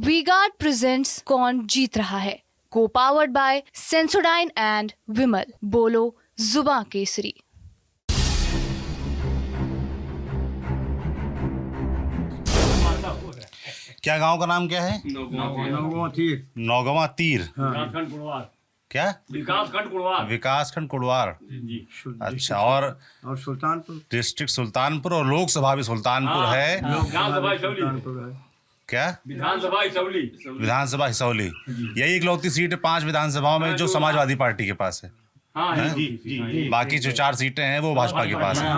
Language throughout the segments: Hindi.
वी-गार्ड प्रेजेंट्स कौन जीत रहा है, को पावर्ड बाय सेंसोडाइन एंड विमल। बोलो जुबां केसरी। क्या गांव का नाम क्या है? नौगवा तीर। क्या? विकासखंड कुड़वार। अच्छा, और सुल्तानपुर डिस्ट्रिक्ट सुल्तानपुर और लोकसभा भी सुल्तानपुर है। क्या? विधानसभा हिसौली। यही इकलौती सीट है 5 विधानसभाओं में जो समाजवादी पार्टी के पास है। बाकी जो 4 सीटें हैं वो भाजपा के पास है।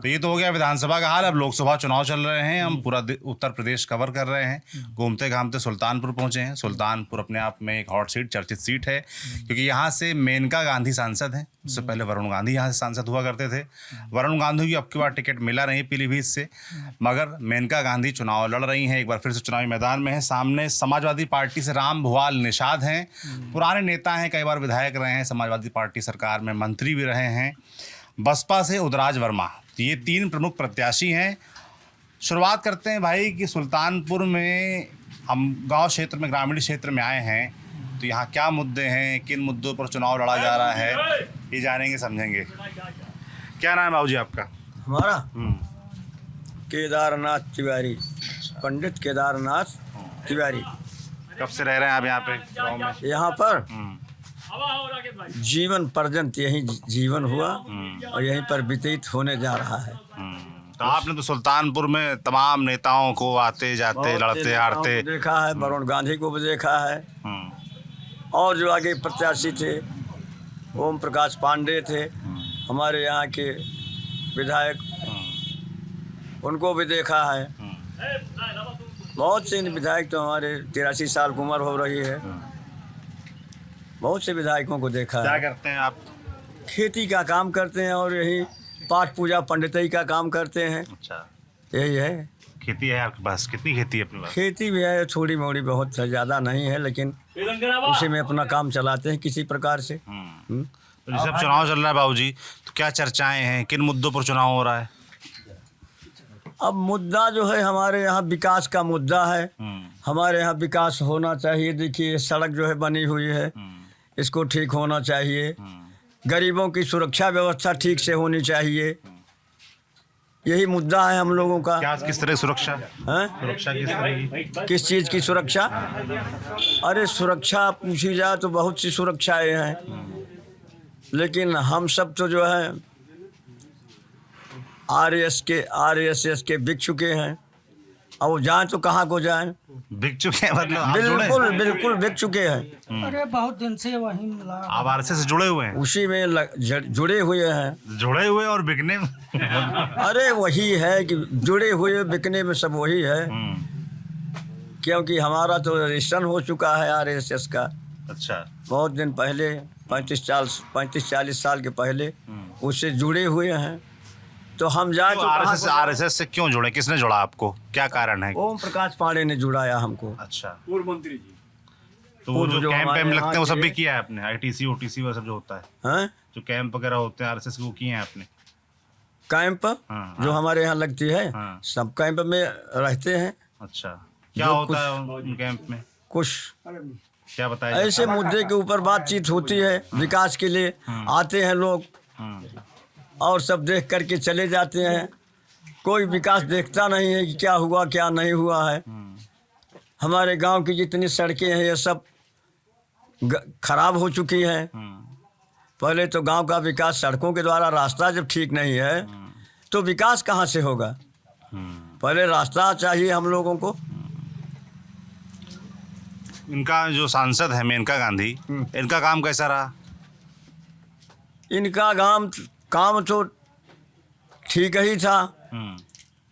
तो ये तो हो गया विधानसभा का हाल। अब लोकसभा चुनाव चल रहे हैं, हम पूरा उत्तर प्रदेश कवर कर रहे हैं। घूमते घामते सुल्तानपुर पहुंचे हैं। सुल्तानपुर अपने आप में एक हॉट सीट, चर्चित सीट है, क्योंकि यहाँ से मेनका गांधी सांसद हैं। उससे पहले वरुण गांधी यहाँ से सांसद हुआ करते थे। वरुण गांधी की अब की बार टिकट मिला नहीं पीलीभीत से, मगर मेनका गांधी चुनाव लड़ रही हैं, एक बार फिर से चुनावी मैदान में है। सामने समाजवादी पार्टी से राम भुआल निषाद हैं, पुराने नेता हैं, कई बार विधायक रहे हैं, समाजवादी पार्टी सरकार में मंत्री भी रहे हैं। बसपा से उदराज वर्मा, ये 3 प्रमुख प्रत्याशी हैं। शुरुआत करते हैं भाई कि सुल्तानपुर में हम गांव क्षेत्र में, ग्रामीण क्षेत्र में आए हैं, तो यहाँ क्या मुद्दे हैं, किन मुद्दों पर चुनाव लड़ा जा रहा है, ये जानेंगे समझेंगे। क्या नाम है बाबूजी आपका? हमारा केदारनाथ तिवारी, पंडित केदारनाथ तिवारी। कब से रह रहे हैं आप यहाँ पे गाँव में? यहाँ पर जीवन पर्यंत यही जीवन हुआ और यहीं पर व्यतीत होने जा रहा है। तो आपने तो सुल्तानपुर में तमाम नेताओं को आते जाते, लड़ते हारते देखा है, वरुण गांधी को भी देखा है, और जो आगे प्रत्याशी थे ओम प्रकाश पांडे थे, हमारे यहाँ के विधायक, उनको भी देखा है। बहुत से विधायक, तो हमारे 83 साल की उम्र हो रही है, बहुत से विधायकों को देखा है। क्या करते हैं आप? खेती का काम करते हैं और यही पाठ पूजा पंडितई का काम करते हैं। अच्छा, यही है। खेती है आपके पास? कितनी खेती है अपने पास? खेती भी है, थोड़ी मोड़ी, बहुत ज़्यादा नहीं है, लेकिन उसी में अपना काम चलाते हैं किसी प्रकार से। तो जैसे अब चुनाव चल रहा है बाबूजी, तो क्या चर्चाएं हैं, किन मुद्दों पर चुनाव हो रहा है? अब मुद्दा जो है हमारे यहाँ विकास का मुद्दा है। हमारे यहाँ विकास होना चाहिए। देखिए सड़क जो है बनी हुई है, इसको ठीक होना चाहिए। गरीबों की सुरक्षा व्यवस्था ठीक से होनी चाहिए। यही मुद्दा है हम लोगों का। क्या, किस तरह की सुरक्षा हैं? सुरक्षा किस तरह की? किस चीज़ की सुरक्षा? अरे सुरक्षा पूछी जाए तो बहुत सी सुरक्षाएं हैं, लेकिन हम सब तो जो है RSS के बिक चुके हैं। अब वो जाएं तो कहाँ को जाएं? बिक चुके हैं मतलब आप जुड़े हैं? बिल्कुल बिक चुके हैं। अरे बहुत दिन से वही मिला। आप RSS से जुड़े हुए हैं? उसी में जुड़े हुए हैं। जुड़े हुए और बिकने में अरे वही है कि जुड़े हुए बिकने में सब वही है, क्योंकि हमारा तो रजिस्ट्रेशन हो चुका है RSS का। अच्छा, बहुत दिन पहले, 35-40 साल के पहले उससे जुड़े हुए हैं। तो हम जाए तो RSS से क्यों जुड़े? किसने जुड़ा आपको? क्या कारण है? ओम प्रकाश पांडे ने जुड़ाया हमको। अच्छा, पूर्व मंत्री जी। तो वो जो कैंप हमारे वैम्प लगते हैं वो सब यहाँ भी किया है आपने? ITC OTC वो सब जो होता है, हैं? जो कैंप वगैरह होते हैं RSS के, वो किए हैं आपने? कैंप जो हमारे यहाँ लगती है, हाँ। सब कैंप में रहते हैं। अच्छा, क्या जो होता है उन कैंप में? कुछ क्या बताया? ऐसे मुद्दे के ऊपर बातचीत होती है, विकास के लिए आते हैं लोग और सब देख करके चले जाते हैं। कोई विकास देखता नहीं है कि क्या हुआ क्या नहीं हुआ है। हमारे गांव की जितनी सड़कें हैं ये सब खराब हो चुकी हैं। पहले तो गांव का विकास सड़कों के द्वारा, रास्ता जब ठीक नहीं है तो विकास कहाँ से होगा? पहले रास्ता चाहिए हम लोगों को। इनका जो सांसद है मेनका गांधी, इनका काम कैसा रहा? इनका काम तो ठीक ही था,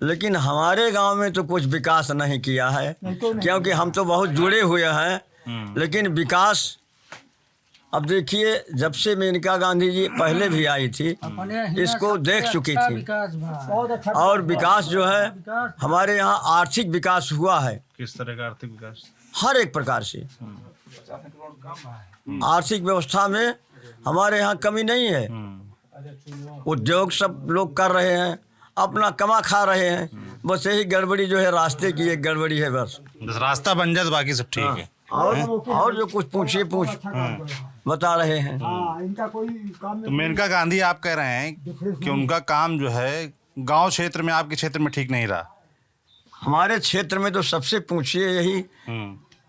लेकिन हमारे गांव में तो कुछ विकास नहीं किया है, क्योंकि हम तो बहुत जुड़े हुए हैं, लेकिन विकास अब देखिए जब से मेनका गांधी जी पहले भी आई थी इसको देख चुकी थी। और विकास जो है हमारे यहाँ आर्थिक विकास हुआ है। किस तरह का आर्थिक विकास? हर एक प्रकार से आर्थिक व्यवस्था में हमारे यहाँ कमी नहीं है। उद्योग सब लोग कर रहे हैं, अपना कमा खा रहे हैं। बस यही गड़बड़ी जो है रास्ते की एक गड़बड़ी है बस रास्ता बन जाए तो बाकी सब ठीक है। और जो कुछ पूछिए बता रहे हैं। इनका कोई काम तो मेनका गांधी आप कह रहे हैं कि उनका काम जो है गांव क्षेत्र में, आपके क्षेत्र में ठीक नहीं रहा। हमारे क्षेत्र में तो सबसे पूछिए यही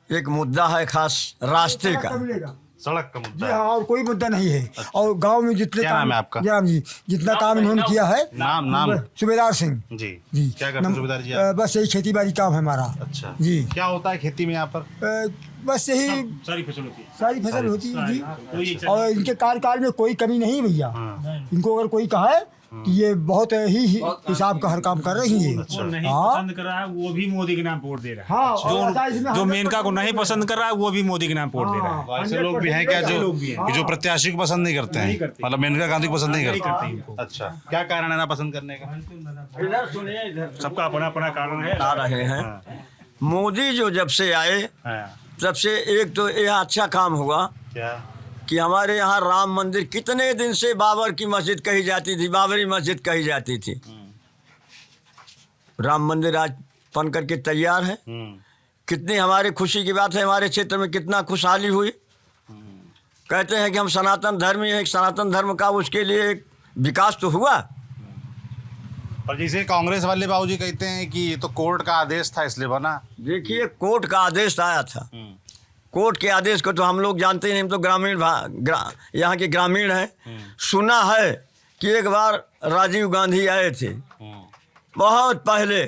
एक मुद्दा है खास रास्ते का, सड़क का जी मुद्दा हाँ, और कोई मुद्दा नहीं है। और गांव में जितने क्या नाम है आपका? जयराम जी, जितना काम इन्होंने किया है। नाम सूबेदार सिंह जी जी। क्या करते हैं सूबेदार जी आप? बस यही खेती बाड़ी काम है हमारा। अच्छा जी। क्या होता है खेती में यहाँ पर? बस यही सारी फसल होती है। सारी फसल होती है जी। कोई और इनके कार्यकाल में कोई कमी नहीं भैया। इनको अगर कोई कहा है कि ये बहुत ही हिसाब का हर काम कर रही है। जो नहीं हाँ। पसंद कर रहा है वो भी मोदी के नाम वोट दे रहा है। हाँ, और ऐसा इसमें जो 100% मेनका को नहीं पसंद कर रहा है वो भी मोदी के नाम वोट दे रहा है। ऐसे लोग भी हैं क्या जो प्रत्याशी को पसंद नहीं करते हैं, मतलब मेनका गांधी को पसंद नहीं करते? अच्छा, क्या कारण है ना पसंद करने का? इधर सुनिए, इधर सबका अपना अपना कारण है। आ रहे हैं। मोदी जो जब से आए तब से एक तो यह अच्छा काम हुआ क्या कि हमारे यहाँ राम मंदिर कितने दिन से बाबर की मस्जिद कही जाती थी, बाबरी मस्जिद कही जाती थी। राम मंदिर आज बन करके तैयार है। कितनी हमारी खुशी की बात है, हमारे क्षेत्र में कितना खुशहाली हुई। कहते हैं कि हम सनातन धर्मी हैं, सनातन धर्म का उसके लिए एक विकास तो हुआ। और जैसे कांग्रेस वाले बाबूजी कहते हैं कि ये तो कोर्ट का आदेश था इसलिए बना। देखिए, कोर्ट का आदेश आया था। कोर्ट के आदेश को तो हम लोग जानते ही नहीं, हम तो ग्रामीण यहाँ के ग्रामीण हैं। सुना है कि एक बार राजीव गांधी आए थे बहुत पहले,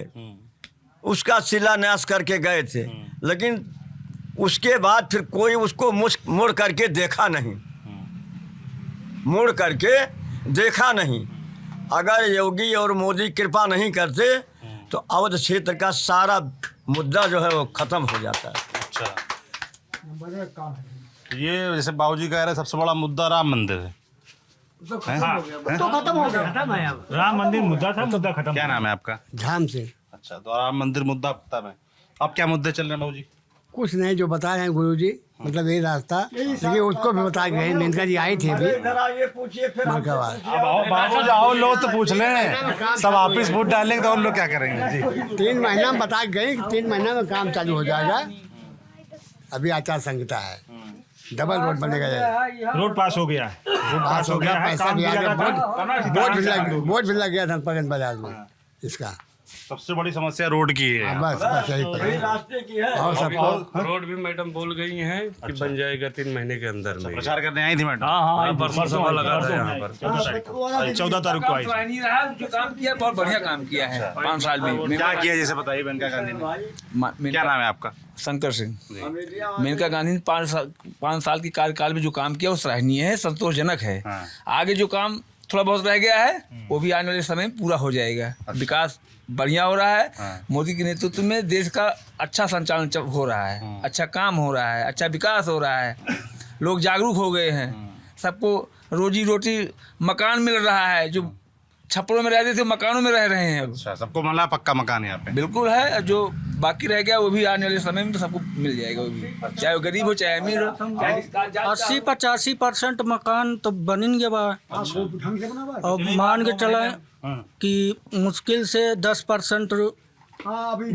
उसका शिलान्यास करके गए थे, लेकिन उसके बाद फिर कोई उसको मुड़ करके देखा नहीं, मुड़ करके देखा नहीं। अगर योगी और मोदी कृपा नहीं करते तो अवध क्षेत्र का सारा मुद्दा जो है वो खत्म हो जाता है। अच्छा, ये जैसे बाबूजी कह रहे हैं सबसे बड़ा मुद्दा राम मंदिर है। तो खत्म हो गया। राम मंदिर मुद्दा था, मुद्दा खत्म। क्या नाम है आपका? धाम से अच्छा, तो राम मंदिर मुद्दा पता है। अब क्या मुद्दे चल रहे हैं बाबूजी? कुछ नहीं, जो बताए हैं गुरुजी, मतलब यही रास्ता, लेकिन उसको भी बताए गए। मेनका जी आई थी अभी। मेनका बाद बाबू आओ, लोग तो पूछ लें, सब वापिस वोट डालेंगे तो और लोग क्या करेंगे जी? 3 महीना में बता गए कि 3 महीना में काम चालू हो जाएगा। अभी आचार संहिता है, डबल रोड बनेगा। रोड पास हो गया है। पास हो गया, पैसा भी आ गया, बोर्ड भी लग गया धनपगन बाजार में इसका। सबसे बड़ी समस्या रोड की है। बस यही पकड़। रास्ते की है। और सबको रोड भी मैडम बोल गई हैं कि बन जाएगा 3 महीने के अंदर में। प्रचार करने आई थी मैडम। हाँ, परसों सभा लगा था यहाँ पर। 14 तारीख को आई थी। नहीं रहा, जो काम किया बहुत बढ़िया काम किया है 5 साल में। क्या किया जैसे बताइए मेनका गांधी ने? क्या नाम है आपका? शंकर सिंह। मेनका गांधी ने 5 साल की कार्यकाल में जो काम किया वो सराहनीय है, संतोषजनक है। आगे जो काम थोड़ा बहुत रह गया है वो भी आने वाले समय में पूरा हो जाएगा। विकास बढ़िया हो रहा है। मोदी के नेतृत्व में देश का अच्छा संचालन हो रहा है, अच्छा काम हो रहा है, अच्छा विकास हो रहा है। लोग जागरूक हो गए हैं, सबको रोजी रोटी, मकान मिल रहा है। जो छप्परों में रहते थे मकानों में रह रहे हैं अब। अच्छा, सबको मिला पक्का मकान यहाँ पे? बिल्कुल है। जो बाकी रह गया वो भी आने वाले समय में तो सबको मिल जाएगा, वो भी चाहे वो गरीब हो चाहे अमीर हो। 80-85% मकान तो बन गया बा। और मान के चले कि मुश्किल से 10%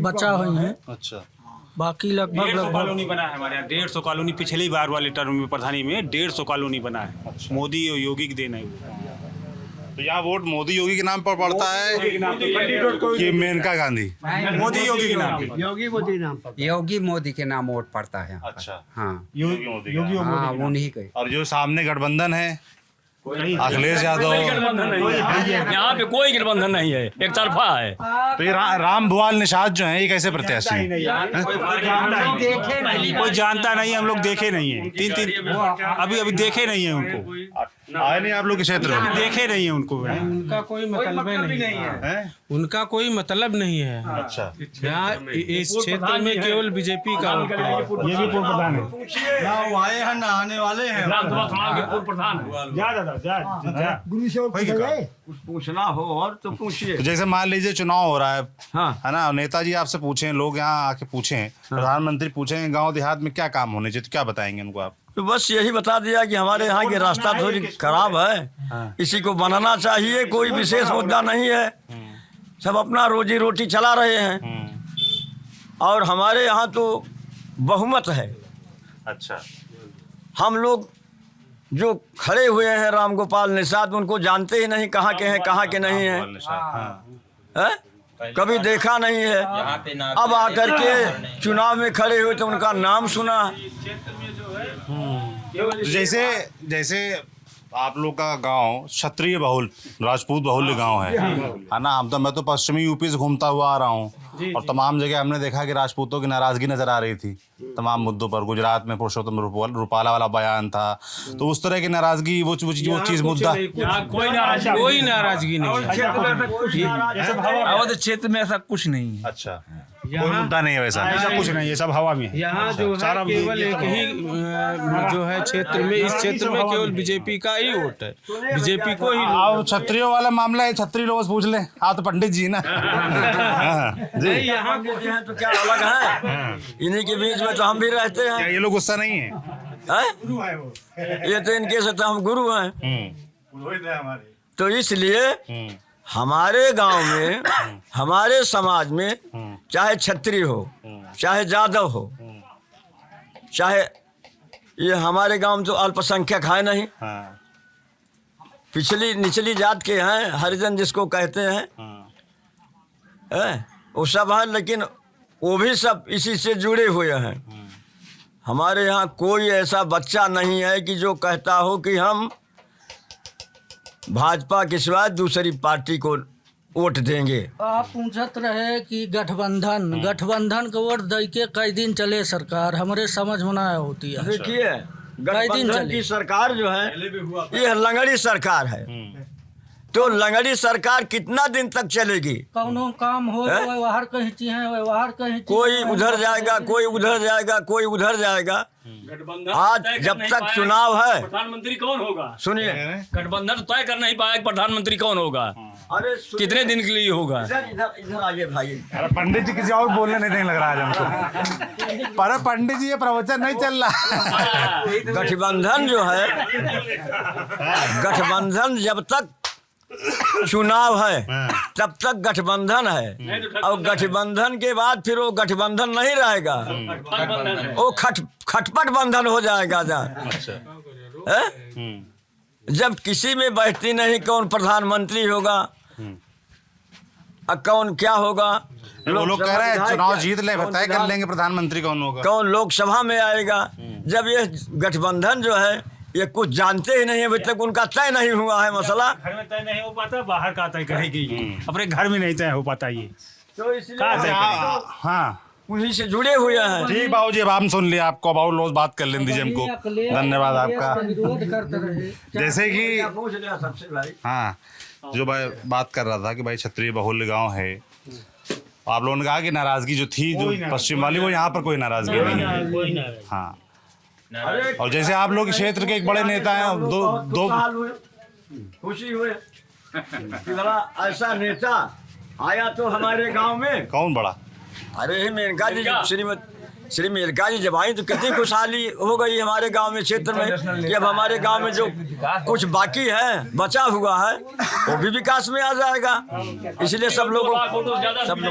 बचा हुई है। अच्छा, बाकी लगभग 150 कॉलोनी बना है हमारे यहाँ। 150 कॉलोनी पिछली बार वाले टर्म में प्रधानी में 150 कॉलोनी बना है। मोदी और योगी की देन है वो। तो यहाँ वोट मोदी योगी के नाम पर पड़ता है कि मेनका गांधी? मोदी योगी के नाम पे। योगी मोदी के नाम वोट पड़ता है। अच्छा, हाँ, योगी मोदी का। हाँ, उन्हीं के। और जो सामने गठबंधन है अखिलेश यादव, यहाँ पे कोई गठबंधन नहीं है, एक तरफा है। तो ये राम भुआल निषाद जो है ये कैसे प्रत्याशी हैं? कोई जानता नहीं है, हम लोग देखे नहीं है। 3 अभी देखे नहीं है उनको। आए नहीं आप लोग के क्षेत्र में? देखे नहीं है उनको। उनका कोई मतलब नहीं है। उनका कोई मतलब नहीं है। अच्छा, यहाँ इस क्षेत्र में केवल बीजेपी का ये भी पूर्व प्रधान है। वो आए हैं, नहाने वाले हैं। विधानसभा चुनाव के पूर्व प्रधान है। जा दादा जा। गुरु से और कुछ है? कुछ पूछना हो और तो पूछिए। तो जैसे मान लीजिए चुनाव हो रहा है, हाँ। है ना, नेताजी आपसे पूछें, लोग यहाँ आके पूछें, प्रधानमंत्री पूछें गांव देहात में क्या काम होने चाहिए, तो क्या बताएंगे उनको आप? तो बस यही बता दिया कि हमारे यहाँ की रास्ता थोड़ी खराब है, इसी को बनाना चाहिए। कोई विशेष मुद्दा नहीं है। सब अपना रोजी रोटी चला रहे हैं। और हमारे यहाँ तो बहुमत है। अच्छा। हम लोग जो खड़े हुए हैं राम गोपाल निषाद, उनको जानते ही नहीं कहाँ के हैं कहाँ के नहीं हैं, हैं? कभी देखा नहीं है। अब आकर के चुनाव में खड़े हुए तो उनका नाम सुना। तो जैसे आप लोग का गांव क्षत्रिय बहुल राजपूत बहुल्य गांव है ना। मैं तो पश्चिमी यूपी से घूमता हुआ आ रहा हूँ और तमाम जगह हमने देखा कि राजपूतों की नाराजगी नजर आ रही थी तमाम मुद्दों पर। गुजरात में पुरुषोत्तम रूपाला वाला बयान था, तो उस तरह की नाराजगी वो चीज मुद्दा कोई नाराजगी नहीं। अवध क्षेत्र में ऐसा कुछ नहीं है। अच्छा, कोई मुद्दा नहीं है वैसा। ऐसा कुछ नहीं है, सब हवा में है। यहाँ जो है केवल एक ही जो है क्षेत्र में, इस क्षेत्र में केवल बीजेपी का ही वोट है, बीजेपी को ही। आप क्षत्रियों वाला मामला है, क्षत्रिय लोगों से पूछ ले। आप तो पंडित जी ना। जी यहाँ के हैं तो क्या अलग है, इन्हीं के बीच में तो हम भी रहते हैं। ये लोग गुस्सा नहीं है, ये तो इनके से तो हम गुरु हैं। तो इसलिए हमारे गांव में, हमारे समाज में, चाहे क्षत्रिय हो चाहे यादव हो, चाहे ये हमारे गांव में तो अल्पसंख्यक है नहीं, पिछली निचली जात के हैं, हरिजन जिसको कहते हैं, वो सब हैं, लेकिन वो भी सब इसी से जुड़े हुए हैं। हमारे यहाँ कोई ऐसा बच्चा नहीं है कि जो कहता हो कि हम भाजपा के सिवाय दूसरी पार्टी को वोट देंगे। आप पूछत रहे कि गठबंधन को वोट दे के कई दिन चले सरकार, हमारे समझ में ना होती है। देखिए गठबंधन की सरकार जो है ये लंगड़ी सरकार है, तो लंगड़ी सरकार कितना दिन तक चलेगी? कौनो काम हो व्यवहार कहीं चाहिए, कोई उधर जाएगा, कोई उधर जाएगा, कोई उधर जाएगा। आज जब तक चुनाव है, प्रधानमंत्री कौन होगा? सुनिए, गठबंधन तय कर नहीं पाएगा प्रधानमंत्री कौन होगा, अरे कितने दिन के लिए होगा। इधर आइए भाई। अरे पंडित जी किसी और बोलने नहीं लग रहा है हमको। पर पंडित जी ये प्रवचन नहीं चल रहा। गठबंधन जो है, गठबंधन जब तक चुनाव है तब तक गठबंधन है, और गठबंधन के बाद फिर वो गठबंधन नहीं रहेगा, वो खटपट बंधन हो जाएगा। जब किसी में बैठती नहीं कौन प्रधानमंत्री होगा और कौन क्या होगा। वो लोग कह रहे हैं चुनाव जीत ले तय कर लेंगे प्रधानमंत्री कौन होगा, कौन लोकसभा में आएगा। जब ये गठबंधन जो है ये कुछ जानते ही नहीं, अभी तक उनका तय नहीं हुआ है मसला। घर में तय नहीं हो पाता, बाहर का तय करेगी, अपने घर में नहीं तय हो पाता ये। तो इसलिए हाँ उन्हीं से जुड़े हुए हैं। ठीक बाबू जी, अब हम सुन लिया आपको, अब रोज बात कर लें दीजिए हमको। धन्यवाद आपका। जैसे कि हाँ, जो भाई बात कर रहा था कि भाई क्षत्रिय बहुल्य गांव है, आप लोगों ने कहा कि नाराजगी जो थी जो पश्चिम वाली, वो यहाँ पर कोई नाराजगी नहीं है। हाँ, और जैसे आप लोग क्षेत्र के एक बड़े नेता हैं, दो खुशी हुए कि बड़ा ऐसा नेता आया तो हमारे गांव में। कौन बड़ा? अरे मेनका जी, श्री मेनका जी जब आई तो कितनी खुशहाली हो गई हमारे गांव में, क्षेत्र में, कि अब हमारे गांव में जो कुछ बाकी है, बचा हुआ है, वो भी विकास में आ जाएगा। इसलिए सब लोग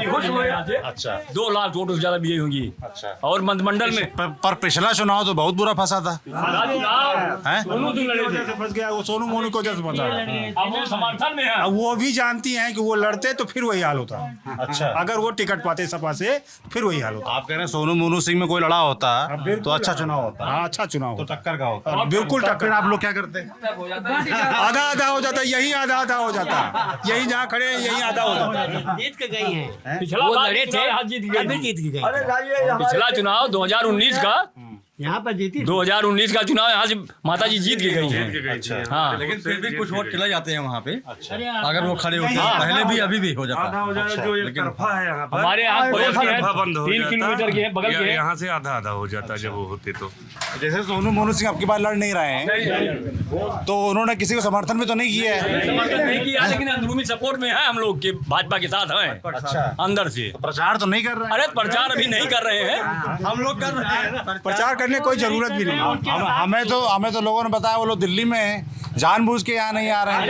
खुश हुए। अच्छा, 2 लाख वोट से ज्यादा भी होंगी। अच्छा, और मंत्रिमंडल में पर पिछला चुनाव तो बहुत बुरा फंसा था। फंस गया वो, सोनू मोनू को जैसे पता है। अब वो समर्थन में है, अब वो भी जानती हैं कि वो लड़ते तो फिर वही हाल होता। अच्छा, अगर वो टिकट पाते सपा से फिर वही हाल होता। आप कह रहे हैं सोनू मोनू सिंह में कोई लड़ा होता तो अच्छा चुनाव होता। हाँ, अच्छा चुनाव तो होता, टक्कर का होता, बिल्कुल टक्कर। आप लोग क्या करते? आधा आधा हो जाता, यही आधा आधा हो जाता, यही जहाँ खड़े हैं यही आधा हो जाता। जीत के गई हैं, पिछला लड़े थे, आज जीत गए। जीत के गई। अरे जाइए, पिछला चुनाव 2019 का, यहाँ पर जीती 2019 का चुनाव यहाँ से माता जी जीत के गई हैं। अच्छा, हाँ, लेकिन फिर भी कुछ वोट चले जाते हैं वहाँ पे। अगर वो खड़े होते हैं, पहले भी अभी भी हो जाता है। जो एक तरफा है यहाँ पर, हमारे यहाँ पड़ोस के हैं, बंद हो 3 किलोमीटर के हैं, बगल के हैं। यहाँ से आधा आधा हो जाता जब वो होते तो। जैसे सोनू मोनू सिंह आपकी बार लड़ नहीं रहे हैं, तो उन्होंने किसी को समर्थन भी तो नहीं किया है। समर्थन नहीं किया, लेकिन अंदरूनी सपोर्ट में है हम लोग के, भाजपा के साथ हैं। अच्छा, अंदर से प्रचार तो नहीं कर रहे हैं। अरे प्रचार अभी नहीं कर रहे हैं, हम लोग कर रहे हैं। प्रचार करने की कोई जरूरत भी नहीं। हमें तो लोगों ने बताया वो लोग दिल्ली में हैं, जानबूझ के यहाँ नहीं आ रहे हैं।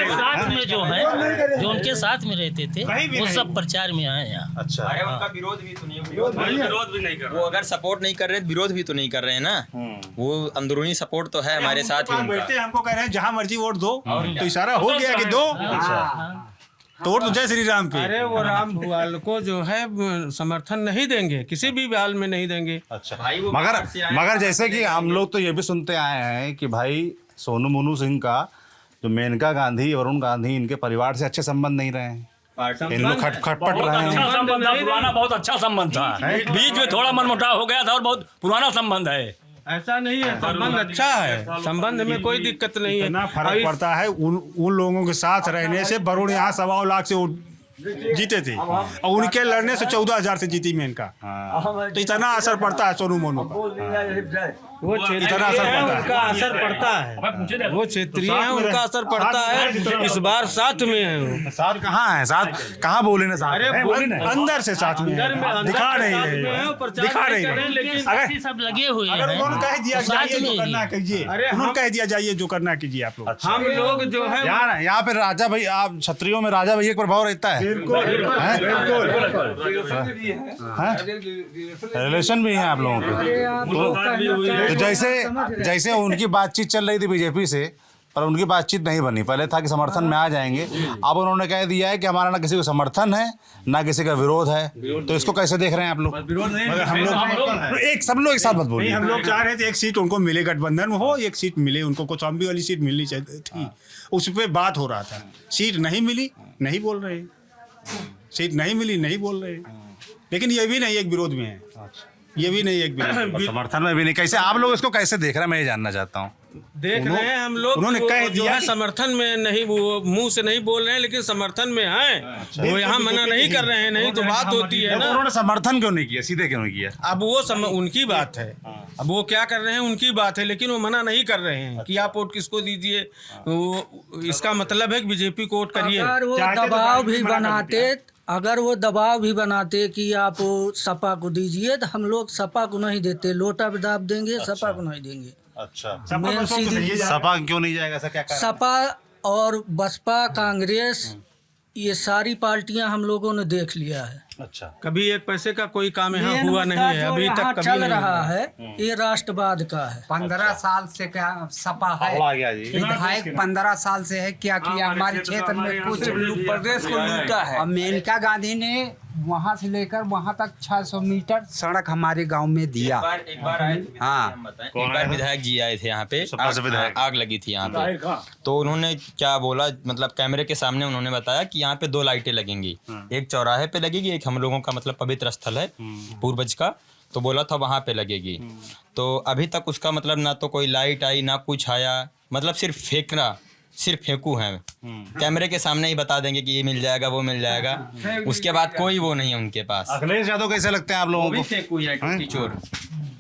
साथ में जो है, जो उनके साथ में रहते थे, वो सब प्रचार में आए यहाँ। अच्छा, उनका विरोध भी तो नहीं, विरोध भी नहीं कर रहे। वो अगर सपोर्ट नहीं कर रहे, विरोध भी तो नहीं कर रहे हैं ना। वो अंदरूनी सपोर्ट तो है हमारे साथ ही। बैठते हमको कह रहे हैं जहाँ मर्जी वोट दो, तो इशारा हो गया कि दो, तो वोट तो जय श्री राम पे। अरे वो राम भुआल को जो है समर्थन नहीं देंगे, किसी भी हाल में नहीं देंगे। अच्छा, मगर जैसे कि हम लोग तो ये भी सुनते आए हैं कि भाई सोनू मोनू सिंह का जो मेनका गांधी, वरुण गांधी, इनके परिवार से अच्छे संबंध नहीं रहे हैं, इन लोग खटपट रहे हैं। अच्छा संबंध था, पुराना बहुत अच्छा संबंध था, बीच में थोड़ा मनमुटाव हो गया था और बहुत पुराना संबंध है। ऐसा नहीं है, संबंध अच्छा है, संबंध में कोई दिक्कत नहीं है। इतना फर्क पड़ता है उन लोगों के साथ रहने से। वरुण यहाँ 1.25 लाख से जीते थे और उनके लड़ने से 14,000 से जीती मेनका। तो इतना असर पड़ता है सोनू मोनू का, वो इतना असर पड़ता है, उनका असर पड़ता है, वो क्षेत्रीय है, उनका असर पड़ता है। इस बार साथ में है। साथ कहाँ है? साथ कहाँ बोले ना? साथ अरे अंदर से साथ में दिखा नहीं रहे, लेकिन साथी सब लगे हुए हैं। उन्होंने कह दिया जाइए जो करना कीजिए, उन्होंने कह दिया जाइए जो करना कीजिए आप लोग। हम लोग जो है यहाँ पे राजा भाई, आप क्षत्रियों में राजा भैया का प्रभाव रहता है, रिलेशन भी है आप लोगों के। तो जैसे उनकी बातचीत चल रही थी बीजेपी से, पर उनकी बातचीत नहीं बनी। पहले था कि समर्थन में आ जाएंगे, अब उन्होंने कह दिया है कि हमारा ना किसी को समर्थन है ना किसी का विरोध है। तो इसको कैसे देख रहे हैं आप लोग? मगर हम लोग सब लोग एक साथ मत बोलिए। हम लोग चाह रहे थे एक सीट उनको मिले, गठबंधन में हो, एक सीट मिले उनको, कौशाम्बी वाली सीट मिलनी चाहिए थी, उस पर बात हो रहा था। सीट नहीं मिली, नहीं बोल रहे, सीट नहीं मिली, नहीं बोल रहे। लेकिन ये भी नहीं एक विरोध में है, ये भी नहीं एक विरोध, समर्थन में भी नहीं। कैसे आप लोग इसको कैसे देख रहे हैं, मैं ये जानना चाहता हूँ। देख रहे हैं हम लोग, उन्होंने कह दिया समर्थन में नहीं, वो मुंह से नहीं बोल रहे हैं, लेकिन समर्थन में हैं। वो यहाँ मना नहीं कर रहे हैं, नहीं तो बात होती है ना। उन्होंने समर्थन क्यों नहीं किया, सीधे क्यों नहीं किया? अब वो उनकी बात है, अब वो क्या कर रहे हैं उनकी बात है, लेकिन वो मना नहीं कर रहे हैं कि आप वोट किसको दीजिए। वो इसका मतलब है कि बीजेपी को वोट करिए। अगर वो दबाव भी बनाते, अगर वो दबाव भी बनाते कि आप सपा को दीजिए, तो हम लोग सपा को नहीं देते, लोटा भी दाब देंगे। सपा को नहीं देंगे। अच्छा, सपा क्यों नहीं जाएगा? ऐसा क्या कारण? सपा और बसपा, कांग्रेस, ये सारी पार्टियां हम लोगों ने देख लिया है। अच्छा, कभी एक पैसे का कोई काम यहाँ हुआ नहीं है, अभी तक कभी चल नहीं रहा है। ये राष्ट्रवाद का है। 15 साल से क्या सपा है, विधायक 15 साल से है, क्या किया हमारे क्षेत्र में? कुछ प्रदेश को लूटा है। और मेनका गांधी ने वहाँ से लेकर वहाँ तक 600 मीटर सड़क हमारे गांव में दिया। एक बार आए थे, हाँ, एक बार विधायक जी आए थे यहाँ पे, विधायक आग लगी थी यहाँ पे, तो उन्होंने क्या बोला, मतलब कैमरे के सामने उन्होंने बताया कि यहाँ पे 2 लाइटें लगेंगी, एक चौराहे पे लगेगी, एक हम लोगों का मतलब पवित्र स्थल है पूर्वज का, तो बोला था वहाँ पे लगेगी। तो अभी तक उसका मतलब ना तो कोई लाइट आई ना कुछ आया, मतलब सिर्फ फेंकना, सिर्फ फेंकू है। कैमरे के सामने ही बता देंगे कि ये मिल जाएगा, वो मिल जाएगा, उसके बाद कोई वो नहीं है उनके पास। अखिलेश यादव कैसे लगते हैं आप लोगों को? फेंकू है, चोर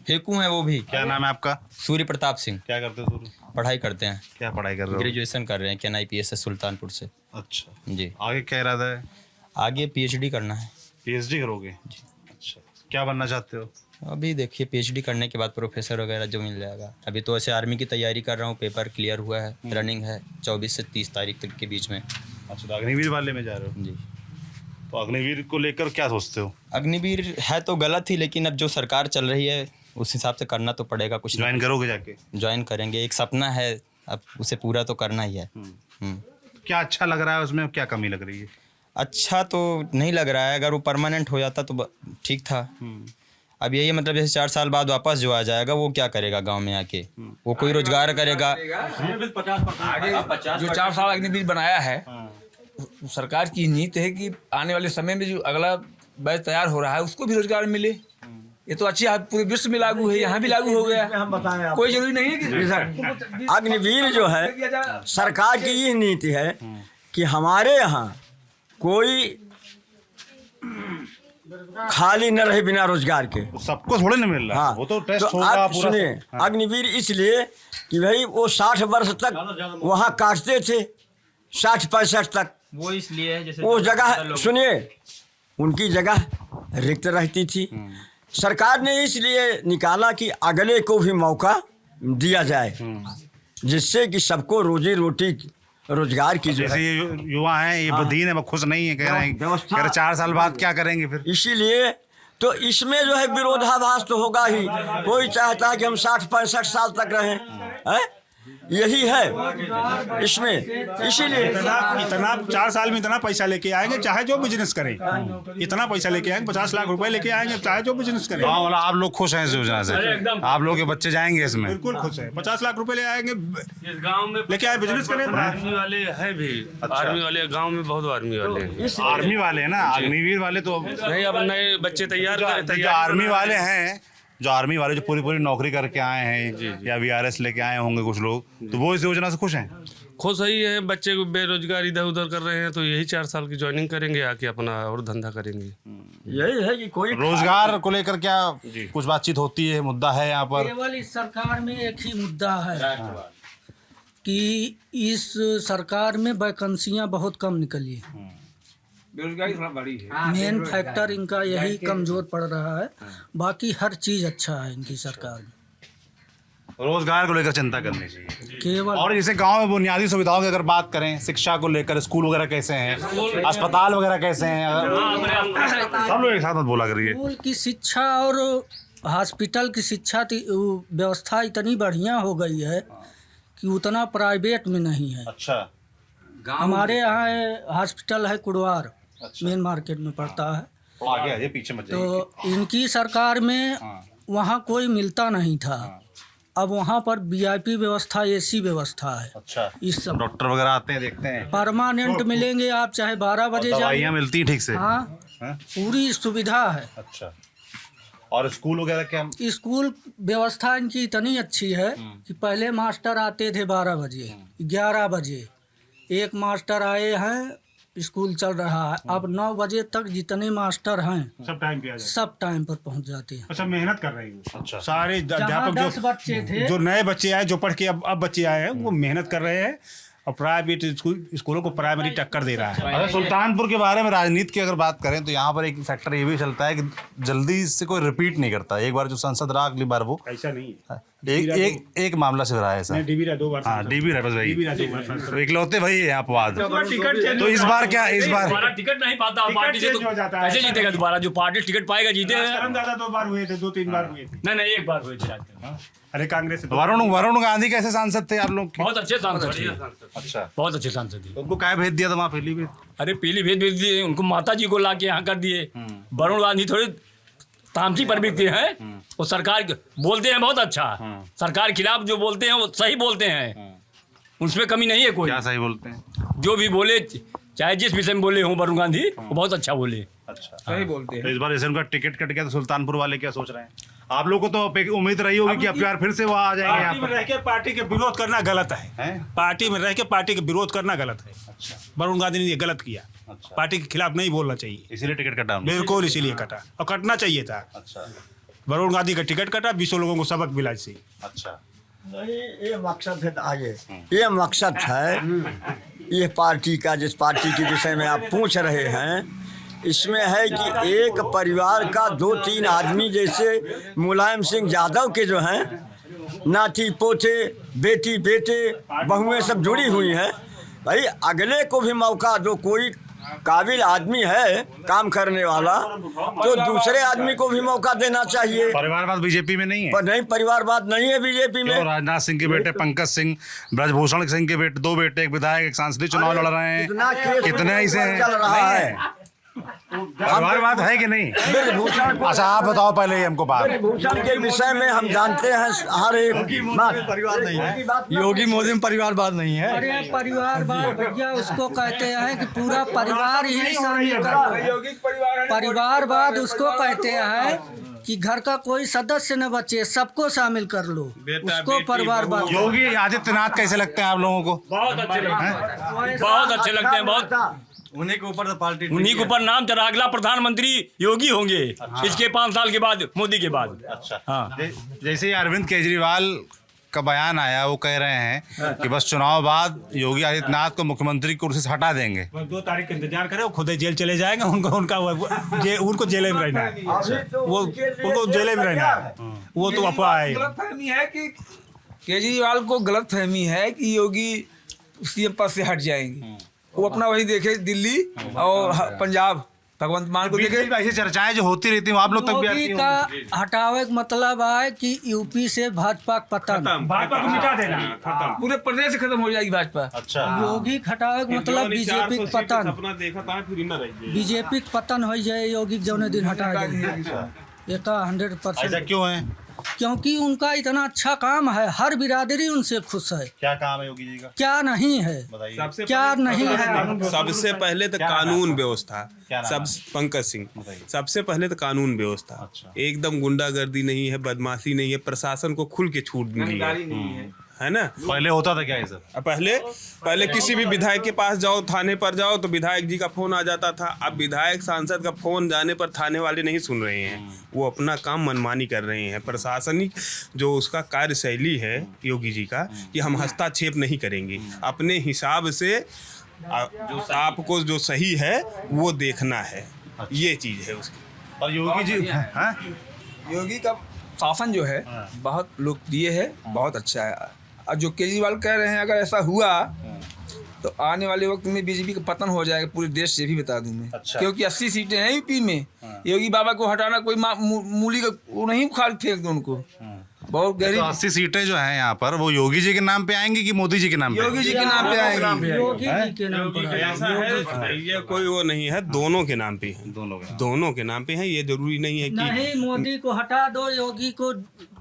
फेंकू है वो भी। क्या नाम है आपका? सूर्य प्रताप सिंह। क्या करते हो? पढ़ाई करते हैं। क्या पढ़ाई कर रहे हो? ग्रेजुएशन कर रहे हैं KNIPS से, सुल्तानपुर से। अच्छा जी। आगे क्या इरादा है? आगे PhD करना है। PhD करोगे? अच्छा, क्या बनना चाहते हो? अभी देखिए PhD करने के बाद प्रोफेसर वगैरह जो मिल जाएगा। अभी तो ऐसे आर्मी की तैयारी कर रहा हूँ, पेपर क्लियर हुआ है, रनिंग है 24 से 30 तारीख तक के बीच में। अच्छा, तो अग्निवीर वाले में जा रहे हो? जी। तो अग्निवीर को लेकर क्या सोचते हो? अग्निवीर है तो गलत ही, लेकिन अब जो सरकार चल रही है उस हिसाब से करना तो पड़ेगा। कुछ ज्वाइन करोगे जाके? ज्वाइन करेंगे, एक सपना है, अब उसे पूरा तो करना ही है। क्या अच्छा लग रहा है उसमें, क्या कमी लग रही है? अच्छा तो नहीं लग रहा है, अगर वो परमानेंट हो जाता तो ठीक था। अब यही मतलब जैसे 4 साल बाद वापस जो आ जाएगा वो क्या करेगा गांव में आके? वो कोई रोजगार करेगा? जो 4 साल अग्निवीर बनाया है, सरकार की नीति है कि आने वाले समय में जो अगला बैच तैयार हो रहा है उसको भी रोजगार मिले। ये तो अच्छी पूरे विश्व में लागू है, यहाँ भी लागू हो गया, कोई जरूरी नहीं है कि अग्निवीर जो है, सरकार की ये नीति है कि हमारे यहाँ कोई खाली न रहे बिना रोजगार के। सबको थोड़े न मिल रहा। हाँ, वो तो टेस्ट तो होगा आप पूरा। सुनिए, अग्निवीर इसलिए कि भाई वो 60 वर्ष तक वहाँ काटते थे, 60-65 तक। वो इसलिए है जैसे वो जगह, सुनिए, उनकी जगह रिक्त रहती थी। सरकार ने इसलिए निकाला कि अगले को भी मौका दिया जाए। जिससे कि सबको रोजी रोटी रोजगार की जो जैसे है ये युवा हैं, ये बदीन है, वो खुश नहीं है, कह रहे हैं व्यवस्था- कह रहे 4 साल बाद क्या करेंगे फिर। इसीलिए तो इसमें जो है विरोधाभास तो होगा ही। कोई चाहता है कि हम 60-65 साल तक रहें, हैं? यही है इसमें। इसीलिए इतना 4 साल में इतना पैसा लेके आएंगे, चाहे जो बिजनेस करें। इतना पैसा लेके आएंगे, 50 लाख रुपए लेके आएंगे, चाहे जो बिजनेस करें। हाँ, मतलब आप लोग खुश हैं इस योजना से, आप लोग के बच्चे जाएंगे इसमें। बिल्कुल खुश है। 50 लाख रुपए ले आएंगे, इस गांव में लेके आए बिजनेस करें। आर्मी वाले हैं भी। आर्मी वाले गांव में बहुत आर्मी वाले हैं। आर्मी वाले हैं ना, अग्निवीर वाले तो नहीं, अब नए बच्चे जो आर्मी वाले हैं, जो आर्मी वाले जो पूरी नौकरी करके आए हैं या VRS लेके आए होंगे कुछ लोग, तो वो इस योजना से खुश हैं। खुश ही है। बच्चे को बेरोजगार इधर उधर कर रहे हैं, तो यही 4 साल की ज्वाइनिंग करेंगे, आके अपना और धंधा करेंगे। यही है कि कोई रोजगार को लेकर क्या कुछ बातचीत होती है, मुद्दा है यहाँ पर? केवल इस सरकार में एक ही मुद्दा है कि इस सरकार में वैकेंसियां बहुत कम निकली है। बेरोजगारी थोड़ा बड़ी है। मेन फैक्टर इनका यही कमजोर पड़ रहा है। बाकी हर चीज अच्छा है इनकी सरकार में। रोजगार को लेकर चिंता करनी चाहिए केवल। और जैसे गांव में बुनियादी सुविधाओं की अगर बात करें, शिक्षा को लेकर स्कूल वगैरह कैसे हैं, अस्पताल वगैरह कैसे हैं, सब लोग एक साथ मत बोला करिए। स्कूल की शिक्षा और हॉस्पिटल की शिक्षा व्यवस्था इतनी बढ़िया हो गई है कि उतना प्राइवेट में नहीं है। अच्छा। हमारे यहाँ हॉस्पिटल है कुड़वार, मेन मार्केट में पड़ता है। आगे आइए, पीछे मत जाइए। तो इनकी सरकार में वहाँ कोई मिलता नहीं था। अब वहाँ पर VIP व्यवस्था, AC व्यवस्था है। अच्छा। इस सब डॉक्टर वगैरह आते हैं, देखते हैं, परमानेंट मिलेंगे। आप चाहे 12 बजे जाइए, दवाइयाँ मिलती हैं ठीक से। हाँ, पूरी सुविधा है। अच्छा। और स्कूल वगैरह क्या? स्कूल व्यवस्था इनकी इतनी अच्छी है कि पहले मास्टर आते थे 12 बजे, 11 बजे एक मास्टर आए हैं, स्कूल चल रहा है। अब 9 बजे तक जितने मास्टर हैं सब टाइम पे आ जाते हैं। सब टाइम पर पहुंच जाते हैं। अच्छा, मेहनत कर रहे हैं। अच्छा। सारे अध्यापक 10 बच्चे थे, जो नए बच्चे आए, जो पढ़ के अब बच्चे आए हैं, वो मेहनत कर रहे हैं और प्राइवेट स्कूलों को प्राइमरी टक्कर दे रहा है। अगर सुल्तानपुर के बारे में राजनीति की अगर बात करें तो यहाँ पर एक फैक्टर ये भी चलता है कि जल्दी से कोई रिपीट नहीं करता। एक बार जो सांसद रहा, अगली बार वो ऐसा नहीं है। एक मामला से रहा है सर। DB रहा 2 बार। हाँ, DB रहा बस वही। तो इकलौते वही है यहाँ अपवाद। तो इस बार क्या, इस बार टिकट नहीं पाता पार्टी से, तो कैसे जीतेगा दोबारा? जो पार्टी टिकट पाएगा जीते। दादा 2 बार हुए थे, 2-3 बार हुए थे। नहीं, एक बार हुए थे। अरे कांग्रेस से वरुण गांधी कैसे सांसद थे आप लोग के? बहुत अच्छे सांसद थे। अच्छा, बहुत अच्छे सांसद थे। उनको क्या भेज दिया था वहाँ पीलीभीत? अरे पीलीभीत भेज दिए उनको, माता जी को ला के यहाँ कर दिए। वरुण गांधी थोड़े तामसी पर भी हैं, वो सरकार बोलते हैं बहुत अच्छा। सरकार के खिलाफ जो बोलते हैं वो सही बोलते हैं, उसमें कमी नहीं है कोई। क्या सही बोलते हैं? जो भी बोले, चाहे जिस विषय में बोले हों वरुण गांधी, वो बहुत अच्छा बोले। अच्छा, सही बोलते हैं। तो इस बार जैसे उनका टिकट कट गया तो सुल्तानपुर वाले क्या सोच रहे हैं? आप लोग को तो उम्मीद रही होगी कि अब यार फिर से वो आ जाएंगे यहाँ पार्टी में पर। रह के पार्टी के विरोध करना गलत है। पार्टी में रह के पार्टी के विरोध करना गलत है। अच्छा। वरुण गांधी ने ये गलत किया। अच्छा। पार्टी के खिलाफ नहीं बोलना चाहिए, इसीलिए टिकट कटा उन्होंने। बिल्कुल इसीलिए कटा, और कटना चाहिए था। अच्छा। वरुण गांधी का टिकट कटा, 20 लोगों को सबक मिला इससे। अच्छा। नहीं, ये मकसद है आगे, ये मकसद है ये पार्टी का। जिस पार्टी के विषय में आप पूछ रहे हैं, इसमें है कि एक परिवार का 2-3 आदमी, जैसे मुलायम सिंह यादव के जो हैं, नाती पोते, बेटी बेटे, बहुएं सब जुड़ी हुई हैं। भाई अगले को भी मौका दो। कोई काबिल आदमी है काम करने वाला, तो दूसरे आदमी को भी मौका देना चाहिए। परिवारवाद बीजेपी में नहीं है? पर नहीं, परिवारवाद नहीं है बीजेपी में। राजनाथ सिंह के बेटे पंकज सिंह, ब्रजभूषण सिंह के बेटे, 2 बेटे, एक विधायक, एक सांसदीय चुनाव लड़ रहे हैं। कितने ऐसे हैं? चल रहा है। परिवारवाद है कि नहीं? अच्छा, आप बताओ पहले ही हमको बात। भूषण के विषय में हम जानते हैं हर एक परिवार नहीं है। योगी मोदी में परिवारवाद नहीं है। अरे परिवारवाद भैया उसको कहते हैं कि पूरा परिवार ही शामिल कर। परिवारवाद उसको कहते हैं कि घर का कोई सदस्य न बचे, सबको शामिल कर लो, उसको परिवारवाद। योगी आदित्यनाथ कैसे लगते हैं आप लोगों को? बहुत अच्छे लगते हैं, बहुत अच्छे लगते हैं। बहुत उन्हीं के ऊपर तो पार्टी, उन्हीं के ऊपर नाम चला। अगला प्रधानमंत्री योगी होंगे। अच्छा। इसके 5 साल के बाद, मोदी के बाद। अच्छा। हाँ। जैसे ही अरविंद केजरीवाल का बयान आया, वो कह रहे हैं कि बस चुनाव बाद योगी आदित्यनाथ को मुख्यमंत्री कुर्सी से हटा देंगे। 2 तारीख का इंतजार करें, वो खुद ही जेल चले जाएंगे। उनको जेल में रहना है, वो उनको जेल में रहना है। वो तो अफवाह है। गलतफहमी है कि केजरीवाल को गलत फहमी है कि योगी सीएम पद से हट जाएंगे। वो अपना वही देखे दिल्ली और पंजाब, भगवंत मान को देखे। ऐसी चर्चाएं जो होती रहती हैं आप लोग तक भी आती योगी होंगी। का हटावे का मतलब है कि यूपी से भाजपा का पतन, भाजपा को मिटा देना, खत्म, पूरे प्रदेश से खत्म हो जाएगी भाजपा। अच्छा, योगी का हटावे का मतलब बीजेपी का पतन, सपना देखा था फिर न रही बीजेपी का पतन हो जाए योगी के जौने दिन हटा देंगे। ये तो 100%। ऐसा क्यों है? क्योंकि उनका इतना अच्छा काम है, हर बिरादरी उनसे खुश है। क्या काम है योगी जी का? क्या नहीं है, बताइए। क्या नहीं है? सबसे पहले तो कानून व्यवस्था, क्या नाम सब पंकज सिंह, सबसे पहले तो कानून व्यवस्था। अच्छा। एकदम गुंडागर्दी नहीं है, बदमाशी नहीं है, प्रशासन को खुल के छूट मिली है ना। पहले होता था क्या ये सब? पहले किसी भी विधायक के पास जाओ, थाने पर जाओ तो विधायक जी का फोन आ जाता था। अब विधायक सांसद का फोन जाने पर थाने वाले नहीं सुन रहे हैं, वो अपना काम मनमानी कर रहे हैं। प्रशासनिक जो उसका कार्यशैली है योगी जी का, कि हम हस्तक्षेप नहीं करेंगे, अपने हिसाब से आपको जो सही है वो देखना है, ये चीज है उसकी। और योगी जी योगी का शासन जो है बहुत लोकप्रिय है, बहुत अच्छा है। और जो केजरीवाल कह रहे हैं अगर ऐसा हुआ तो आने वाले वक्त में बीजेपी का पतन हो जाएगा पूरे देश से, भी बता दूं मैं। अच्छा। क्योंकि 80 सीटें हैं यूपी में। योगी बाबा को हटाना कोई मूली का वो नहीं उखाड़ फेंक दो उनको। बहुत गहरी। तो 80 सीटें जो हैं यहाँ पर वो योगी जी के नाम पे आएंगी कि मोदी जी के नाम पे? योगी जी के नाम पे आएंगी। योगी जी के नाम पर ये कोई वो नहीं है, दोनों के नाम पे है, दोनों के नाम पे है। ये जरूरी नहीं है कि नहीं मोदी को हटा दो, योगी को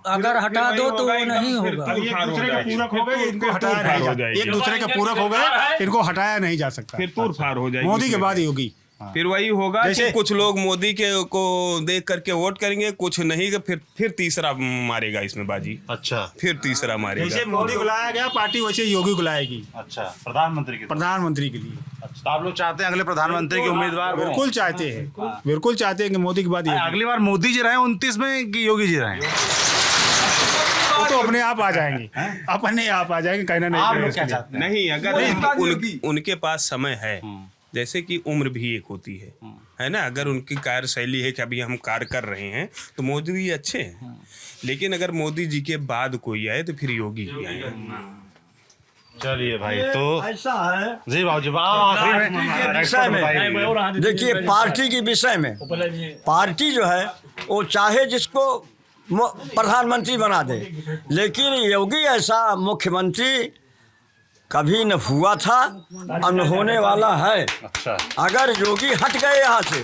अगर हटा दो तो वो नहीं होगा। एक दूसरे का पूरक हो गए, इनको हटाया नहीं जा, एक दूसरे का पूरक हो गए, इनको हटाया नहीं जा सकता। फिर तूर फार हो जाएगी मोदी के बाद योगी। फिर वही होगा कि कुछ लोग मोदी के को देख करके वोट करेंगे, कुछ नहीं कि फिर तीसरा मारेगा इसमें बाजी। अच्छा, फिर तीसरा मारेगा। जैसे मोदी को लाया गया पार्टी, वैसे योगी को लाएगी। अच्छा, प्रधानमंत्री के लिए। अच्छा, तो आप लोग चाहते हैं अगले प्रधानमंत्री के उम्मीदवार? बिल्कुल चाहते हैं, बिल्कुल चाहते हैं कि मोदी के बाद अगली बार मोदी जी रहे 29 में कि योगी जी रहे? वो तो अपने आप आ जाएंगे, अपने आप आ जाएंगे, कहना नहीं। नहीं, अगर उनके पास समय है, जैसे कि उम्र भी एक होती है ना। अगर उनकी कार्यशैली है कि अभी हम कार्य कर रहे हैं तो मोदी जी अच्छे हैं, लेकिन अगर मोदी जी के बाद कोई आए तो फिर योगी जी आए। चलिए भाई, तो ऐसा है जी बाबूजी, देखिए पार्टी के विषय में, पार्टी जो है वो चाहे जिसको प्रधानमंत्री बना दे, लेकिन योगी ऐसा मुख्यमंत्री कभी न हुआ था और न होने वाला है। अच्छा, अगर योगी हट गए यहाँ से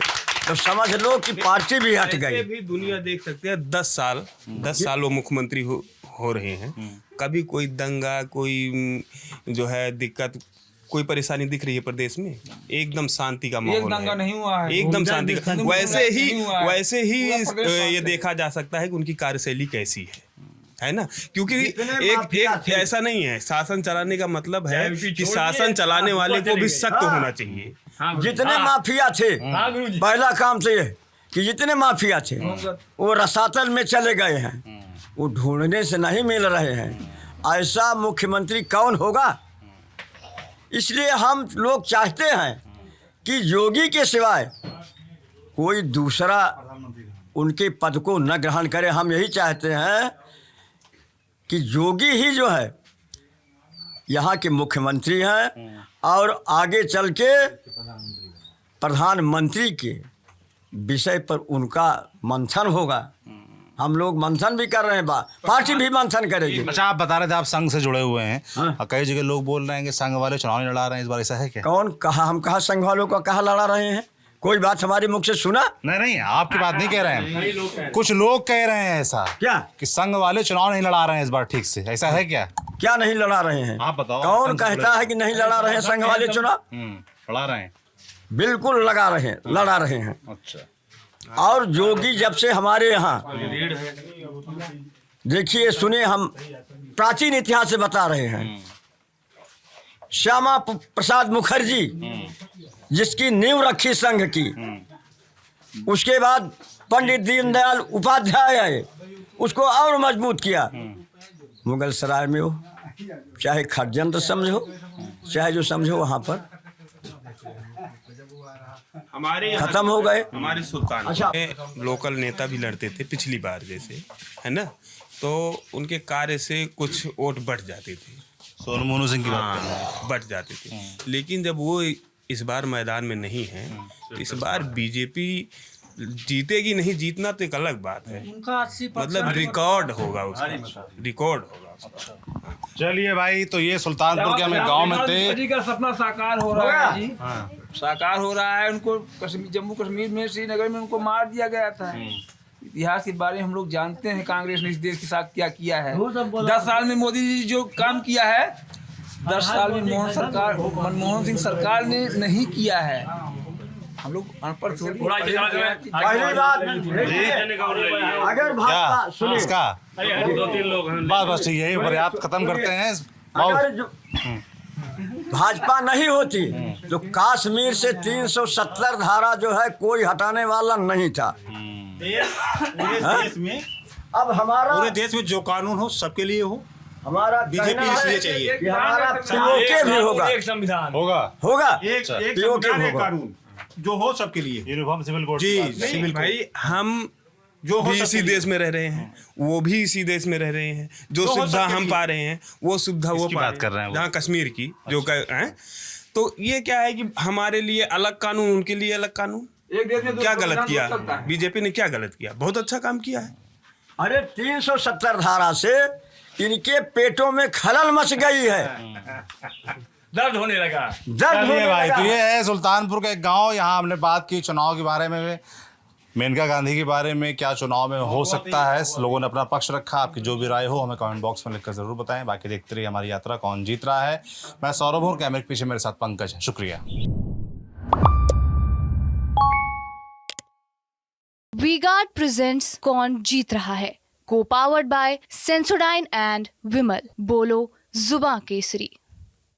तो समझ लो कि पार्टी भी हट गई। भी दुनिया देख सकते हैं, 10 साल वो मुख्यमंत्री हो रहे हैं, कभी कोई दंगा, कोई जो है दिक्कत, कोई परेशानी दिख रही है प्रदेश में? एकदम शांति का माहौल है, नहीं हुआ है, एकदम शांति का। वैसे ही ये देखा जा सकता है कि उनकी कार्यशैली कैसी है ना। क्योंकि एक ऐसा नहीं है, शासन चलाने का मतलब है कि शासन चलाने वाले को भी सख्त होना चाहिए। जितने माफिया थे, पहला काम तो ये कि जितने माफिया थे वो रसातल में चले गए हैं, वो ढूंढने से नहीं मिल रहे हैं। ऐसा मुख्यमंत्री कौन होगा? इसलिए हम लोग चाहते हैं कि योगी के सिवाय कोई दूसरा उनके पद को न ग्रहण करे। हम यही चाहते हैं कि योगी ही जो है यहाँ के मुख्यमंत्री हैं और आगे चल के प्रधानमंत्री के विषय पर उनका मंथन होगा। हम लोग मंथन भी कर रहे हैं, पार्टी भी मंथन करेगी। अच्छा, आप बता रहे थे आप संघ से जुड़े हुए हैं। हाँ? कई जगह लोग बोल रहे हैं कि संघ वाले चुनाव नहीं लड़ा रहे हैं इस बार, ऐसा है क्या? कौन कहा? हम कहा संघ वालों का कहा लड़ा रहे हैं? कोई बात हमारे मुख से सुना? नहीं, आपकी बात नहीं कह रहे हैं, कुछ लोग कह रहे हैं ऐसा क्या कि संघ वाले चुनाव नहीं लड़ा रहे हैं इस बार ठीक से, ऐसा है क्या? क्या नहीं लड़ा रहे हैं? आप बताओ। कौन कहता है कि नहीं लड़ा रहे हैं संघ वाले चुनाव? लड़ा रहे हैं, बिल्कुल लगा रहे हैं, लड़ा रहे हैं। अच्छा। और योगी जब से हमारे यहाँ, देखिए सुनिए, हम प्राचीन इतिहास से बता रहे हैं। श्यामा प्रसाद मुखर्जी जिसकी नींव रखी संघ की, उसके बाद पंडित दीनदयाल उपाध्याय आए, उसको और मजबूत किया। मुगल सराय में हो, चाहे खड़जंत्र समझो, चाहे जो समझो, वहाँ पर हमारे खत्म हो गए। हमारे सुल्तान अच्छा, लोकल नेता भी लड़ते थे पिछली बार जैसे, है ना। तो उनके कार्य से कुछ वोट बढ़ जाती थी। सोनू मोनू सिंह की बात कर रहे हैं। बढ़ जाती थी, लेकिन जब वो इस बार मैदान में नहीं है तो इस बार बीजेपी जीतेगी। नहीं जीतना तो एक अलग बात है, उनका 80% मतलब रिकॉर्ड होगा उसका, रिकॉर्ड होगा उसका। चलिए भाई, तो ये सुल्तानपुर के हमें गांव में थे। जी का सपना साकार हो रहा है जी, साकार हो रहा है। उनको जम्मू कश्मीर में, श्रीनगर में उनको मार दिया गया था। इतिहास के बारे में हम लोग जानते हैं, कांग्रेस ने इस देश के साथ क्या किया है। 10 साल में मोदी जी जो काम किया है, 10 साल में मनमोहन सिंह सरकार ने नहीं किया है। हम लोग अनपढ़ पहली बात, अगर भाजपा सुनिए, इसका बस ठीक है, पर्याप्त खत्म करते हैं। अगर जो भाजपा नहीं होती तो कश्मीर से 370 धारा जो है कोई हटाने वाला नहीं था। पूरे देश में, अब हमारा पूरे देश में जो कानून हो सबके लिए हो। हमारा बीजेपी इसलिए चाहिए कि हमारा पीओके भी होगा, एक संविधान होगा एक पीओके संविधान है, होगा। कानून जो हो सबके लिए। यूनिफॉर्म सिविल कोड जी, सिविल कोड। भाई हम जो हो भी इसी सबके देश लिए। में रह रहे हैं, वो भी इसी देश में रह रहे हैं। जो हो सुविधा सबके हम लिए। पा रहे हैं वो सुविधा वो किसकी पा बात कर रहे हैं वो? जहाँ कश्मीर की जो हैं, तो ये क्या है कि हमारे लिए अलग कानून, उनके लिए अलग कानून। एक देश में क्या गलत किया बीजेपी ने? क्या गलत किया? बहुत अच्छा काम किया है। अरे 370 धारा से इनके पेटों में खलल मच गई है, दर्द होने लगा। दर्द होने चलिए भाई, लगा। तो ये है सुल्तानपुर का एक गांव। यहाँ हमने बात की चुनाव के बारे में, मेनका गांधी के बारे में, क्या चुनाव में हो सकता है। लोगों ने अपना पक्ष रखा। आपकी जो भी राय हो हमें कमेंट बॉक्स में लिखकर जरूर बताएं। बाकी देखते रहिए हमारी यात्रा, कौन जीत रहा है। मैं सौरभ हूँ, कैमरे के पीछे मेरे साथ पंकज है। शुक्रिया। वीगार्ड प्रेजेंट्स कौन जीत रहा है, को पावर्ड बाय सेंसोडाइन एंड विमल। बोलो जुबां केसरी।